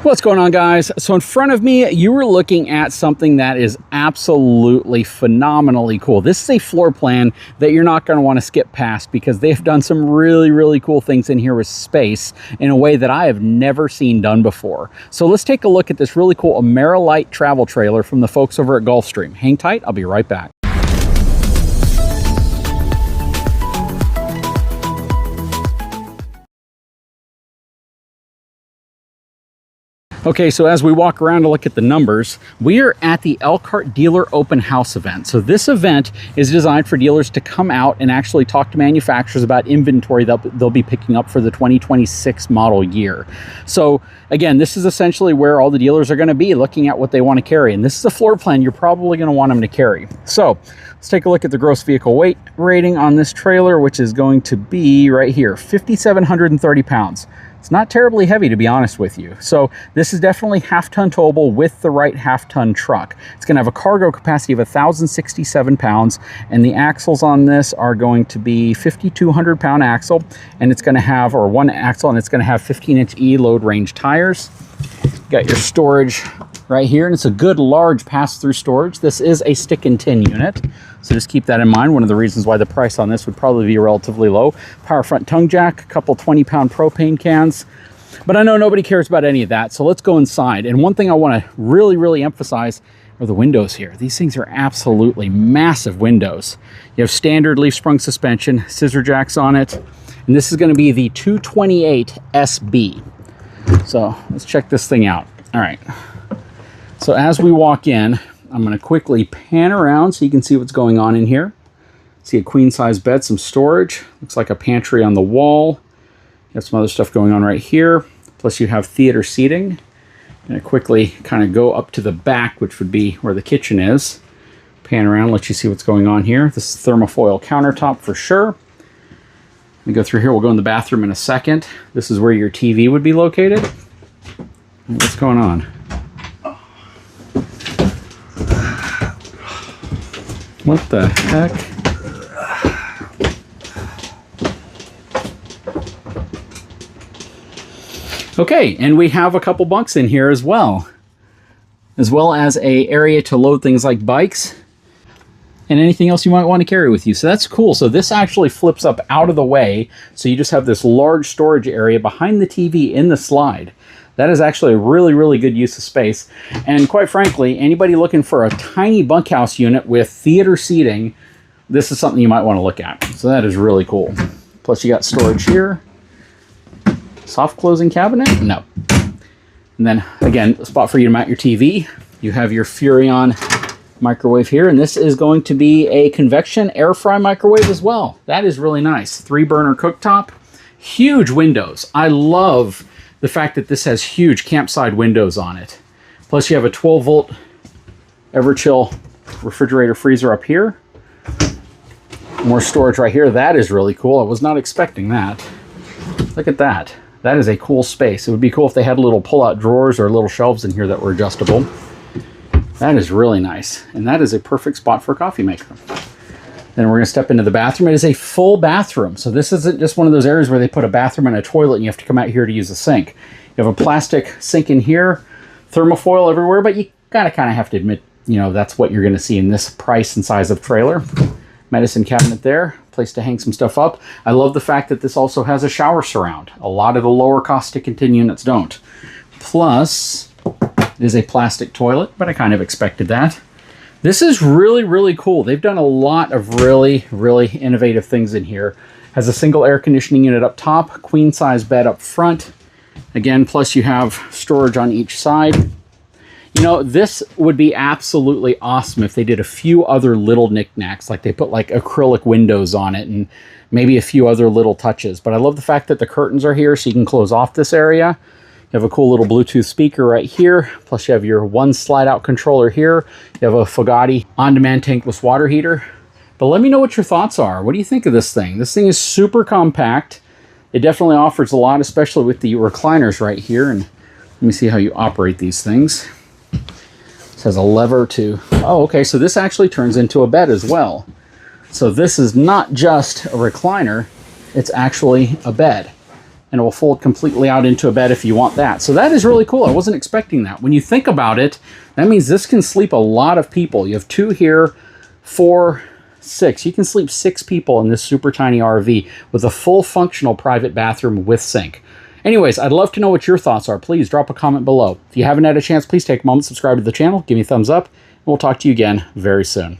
What's going on, guys? So in front of me, you were looking at something that is absolutely phenomenally cool. This is a floor plan that you're not going to want to skip past because they've done some really cool things in here with space in a way that I have never seen done before. So let's take a look at this really cool Amerilite travel trailer from the folks over at Gulfstream. Hang tight, I'll be right back. Okay, so as we walk around to look at the numbers, we are at the CURT Dealer Open House event. So this event is designed for dealers to come out and actually talk to manufacturers about inventory that they'll be picking up for the 2026 model year. So again, this is essentially where all the dealers are going to be looking at what they want to carry. And this is a floor plan you're probably going to want them to carry. So let's take a look at the gross vehicle weight rating on this trailer, which is going to be right here, 5,730 pounds. It's not terribly heavy, to be honest with you. So this is definitely half-ton towable with the right half-ton truck. It's going to have a cargo capacity of 1,067 pounds, and the axles on this are going to be 5,200 pound axle, and it's going to have, or one axle, and it's going to have 15-inch E load range tires. Got your storage right here, and it's a good large pass-through storage. This is a stick and tin unit, so just keep that in mind. One of the reasons why the price on this would probably be relatively low. Power front tongue jack, a couple 20-pound propane cans, but I know nobody cares about any of that, so let's go inside. And one thing I want to really emphasize are the windows here. These things are absolutely massive windows. You have standard leaf sprung suspension, scissor jacks on it, and this is going to be the 228 SB. So let's check this thing out. All right. So as we walk in, I'm going to quickly pan around so you can see what's going on in here. See a queen size bed, some storage. Looks like a pantry on the wall. You have some other stuff going on right here. Plus you have theater seating. And I quickly kind of go up to the back, which would be where the kitchen is. Pan around, let you see what's going on here. This is thermofoil countertop for sure. Let me go through here. We'll go in the bathroom in a second. This is where your TV would be located. What's going on? What the heck? Okay, and we have a couple bunks in here as well as a area to load things like bikes and anything else you might want to carry with you. So that's cool. So this actually flips up out of the way, so you just have this large storage area behind the TV in the slide. That is actually a really good use of space. And quite frankly, anybody looking for a tiny bunkhouse unit with theater seating, this is something you might want to look at. So that is really cool. Plus you got storage here. Soft closing cabinet? No. And then again, a spot for you to mount your TV. You have your Furrion microwave here, and this is going to be a convection air fry microwave as well. That is really nice. 3-burner cooktop. Huge windows. I love the fact that this has huge campside windows on it. Plus you have a 12-volt Everchill refrigerator freezer up here. More storage right here. That is really cool. I was not expecting that. Look at that. That is a cool space. It would be cool if they had little pull-out drawers or little shelves in here that were adjustable. That is really nice. And that is a perfect spot for a coffee maker. Then we're going to step into the bathroom. It is a full bathroom. So this isn't just one of those areas where they put a bathroom and a toilet and you have to come out here to use a sink. You have a plastic sink in here, thermofoil everywhere, but you kind of have to admit, you know, that's what you're going to see in this price and size of trailer. Medicine cabinet there, place to hang some stuff up. I love the fact that this also has a shower surround. A lot of the lower cost stick and tin units don't. Plus, it is a plastic toilet, but I kind of expected that. This is really cool. They've done a lot of really innovative things in here. Has a single air conditioning unit up top, queen size bed up front. Again, plus you have storage on each side. You know, this would be absolutely awesome if they did a few other little knickknacks, like they put like acrylic windows on it and maybe a few other little touches. But I love the fact that the curtains are here so you can close off this area. You have a cool little Bluetooth speaker right here. Plus you have your one slide out controller here. You have a Fugatti on-demand tankless water heater. But let me know what your thoughts are. What do you think of this thing? This thing is super compact. It definitely offers a lot, especially with the recliners right here. And let me see how you operate these things. This has a lever to, oh, okay, so this actually turns into a bed as well. So this is not just a recliner, it's actually a bed. and it will fold completely out into a bed if you want that. So that is really cool. I wasn't expecting that. When you think about it, that means this can sleep a lot of people. You have 2 here, 4, 6. You can sleep 6 people in this super tiny RV with a full functional private bathroom with sink. Anyways, I'd love to know what your thoughts are. Please drop a comment below. If you haven't had a chance, please take a moment, subscribe to the channel, give me a thumbs up, and we'll talk to you again very soon.